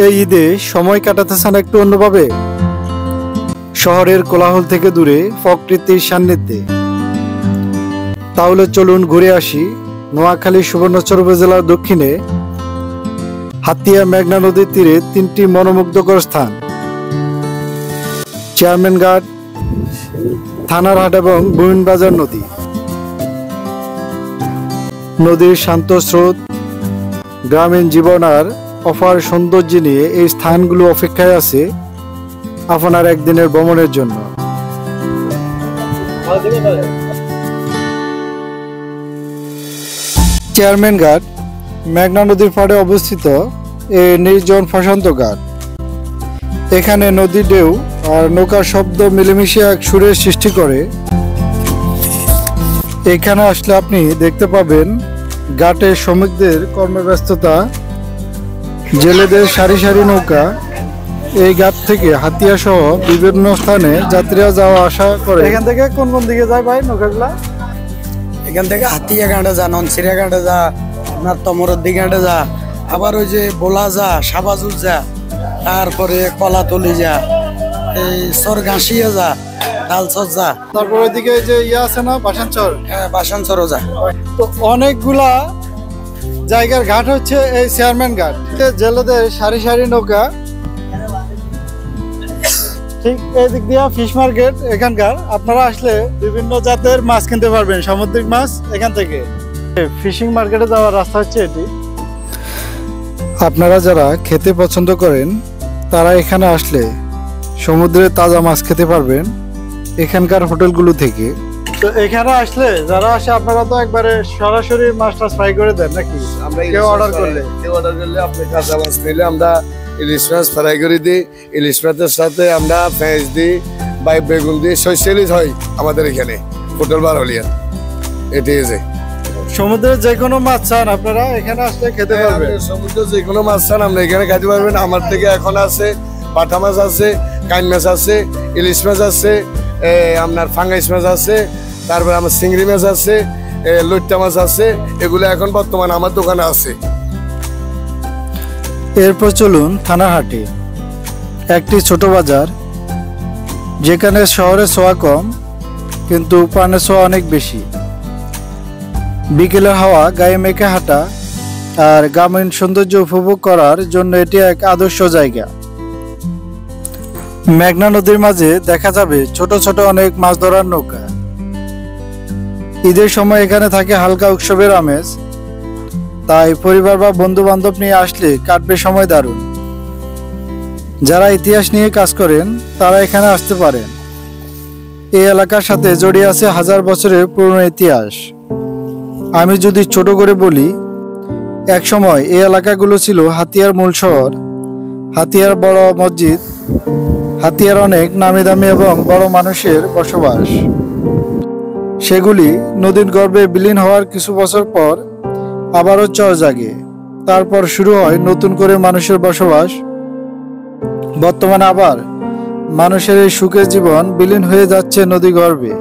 এই ঈদে সময় কাটাতে চান একটু অন্যভাবে, শহরের কোলাহল থেকে দূরে প্রকৃতির সান্নিধ্যে? তাহলে চলুন ঘুরে আসি নোয়াখালী সুবর্ণচর উপজেলার দক্ষিণে হাতিয়া মেঘনা নদীর তীরে 3টি মনোমুগ্ধকর স্থান: চেয়ারম্যান ঘাট, থানার হাট এবং বুইনবাজার নদী। নদীর শান্ত স্রোত, গ্রামীণ জীবন আর অপার সৌন্দর্য নিয়ে এই স্থানগুলো অপেক্ষায় আছে আপনার একদিনের ভ্রমণের জন্য। চেয়ারম্যান ঘাট মেঘনা নদীর পাড়ে অবস্থিত এই নির্জন প্রশান্ত ঘাট। এখানে নদী ঢেউ আর নৌকার শব্দ মিলেমিশে এক সুরের সৃষ্টি করে। এখানে আসলে আপনি দেখতে পাবেন ঘাটে শ্রমিকদের কর্মব্যস্ততা, জেলেদের সারি সারি নৌকা। এই ঘাট থেকে হাতিয়া সহ বিভিন্ন স্থানে যাত্রীরা যাওয়া আসা করে। এখান থেকে কোন কোন দিকে যায় ভাই নৌকাগুলা? এখান থেকে হাতিয়া ঘাটে যা, ননসিরা ঘাটে যা, আপনার তমরদ্দি ঘাটে যা, আবার ওই যে বোলা যা, সাবাজুর যা, তারপরে কলাতলি যা, এই সরগাঁশিয়া যা, তালচর যা, তারপর ওইদিকে যে আছে না বাসানচর, হ্যাঁ বাসানচরও যা। তো অনেকগুলা জায়গার ঘাট হচ্ছে এই চেয়ারম্যান ঘাট। জেলেদের সারি সারি নৌকা। ঠিক এই দিক দিয়ে ফিশ মার্কেট এখানকার। আপনারা আসলে বিভিন্ন জাতের মাছ কিনতে পারবেন, সামুদ্রিক মাছ এখান থেকে। ফিশিং মার্কেটে যাওয়ার রাস্তা হচ্ছে এটি। আপনারা যারা খেতে পছন্দ করেন তারা এখানে আসলে সমুদ্রে তাজা মাছ খেতে পারবেন এখানকার হোটেলগুলো থেকে। তো এখানে আসলে যারা আসে আপনারা তো একবারে সরাসরি মাছটা ফ্রাই করে দেন নাকি? কেউ অর্ডার করলে আপনি কাঁচা মাছ নিলে আমরা ইলিশ মাছ ফ্রাই করে দিই। ইলিশ মাছের সাথে আমরা পেঁয়াজ দিই বা বেগুন দিই। শৈশালিশ হয় আমাদের এখানে হোটেল বারহলিয়া। এটি যে সমুদ্রের যে কোনো মাছ চান আপনারা এখানে আসলে খেতে পারবেন। সমুদ্রের যে কোনো মাছ চান আমরা এখানে খেতে পারবেন। আমার থেকে এখন আছে পাঠা মাছ আছে, কাইন মাছ আছে, ইলিশ মাছ আছে, আপনার ফাঙ্গাইশ মাছ আছে, তারপরে আমার চিংড়ি মাছ আছে, লইট্টা মাছ আছে। এগুলো এখন বর্তমানে আমার দোকানে আছে। এরপর চলুন থানাহাটি, একটি ছোট বাজার যেখানে শহরের ছোঁয়া কম কিন্তু প্রাণের ছোঁয়া অনেক বেশি। বিকেলের হাওয়া গায়ে মেখে হাঁটা আর গ্রামীণ সৌন্দর্য উপভোগ করার জন্য এটি এক আদর্শ জায়গা। মেঘনা নদীর মাঝে দেখা যাবে ছোট ছোট অনেক মাছ ধরার নৌকা। ঈদের সময় এখানে থাকে হালকা উৎসবের আমেজ, তাই পরিবার বা বন্ধু বান্ধব নিয়ে আসলে কাটবে সময় দারুণ। যারা ইতিহাস নিয়ে কাজ করেন তারা এখানে আসতে পারেন। এই এলাকার সাথে জড়িয়ে আছে হাজার বছরের পুরনো ইতিহাস। আমি যদি ছোট করে বলি, এক সময় এই এলাকাগুলো ছিল হাতিয়ার মূল শহর, হাতিয়ার বড় মসজিদ, হাতিয়ার অনেক নামি দামি এবং বড় মানুষের বসবাস। সেগুলি নদীর গর্ভে বিলীন হওয়ার কিছু বছর পর আবারও চর জাগে। তারপর শুরু হয় নতুন করে মানুষের বসবাস। বর্তমানে আবার মানুষের এই সুখের জীবন বিলীন হয়ে যাচ্ছে নদী গর্ভে।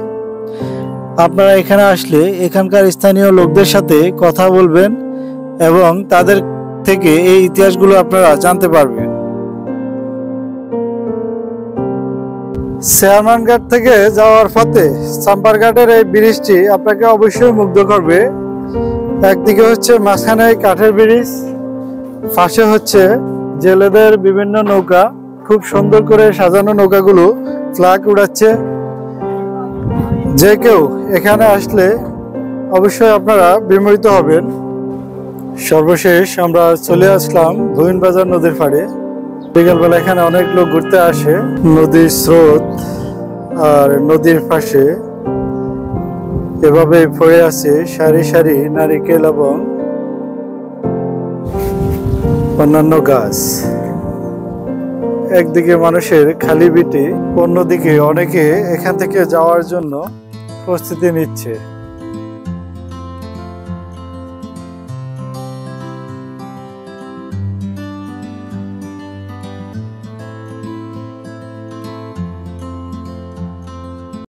আপনারা এখানে আসলে এখানকার স্থানীয় লোকদের সাথে কথা বলবেন এবং তাদের থেকে এই ইতিহাসগুলো আপনারা জানতে পারবেন। চেয়ারম্যান ঘাট থেকে যাওয়ার পথে চাম্পার ঘাটের এই ব্রিজটি আপনাকে অবশ্যই মুগ্ধ করবে। একদিকে হচ্ছে মাঝখানে কাঠের ব্রিজ, পাশে হচ্ছে জেলেদের বিভিন্ন নৌকা, খুব সুন্দর করে সাজানো নৌকাগুলো ফ্ল্যাগ উড়াচ্ছে। যে কেউ এখানে আসলে অবশ্যই আপনারা বিমোহিত হবেন। সর্বশেষ আমরা চলে আসলাম বুইনবাজার নদীর পাড়ে। বিকেলবেলা এখানে অনেক লোক ঘুরতে আসে। নদীর স্রোত আর নদীর পাশে এভাবে পড়ে আছে সারি সারি নারিকেল এবং অন্যান্য গাছ। একদিকে মানুষের খালি বিটি, অন্যদিকে অনেকে এখান থেকে যাওয়ার জন্য প্রস্তুতি নিচ্ছে।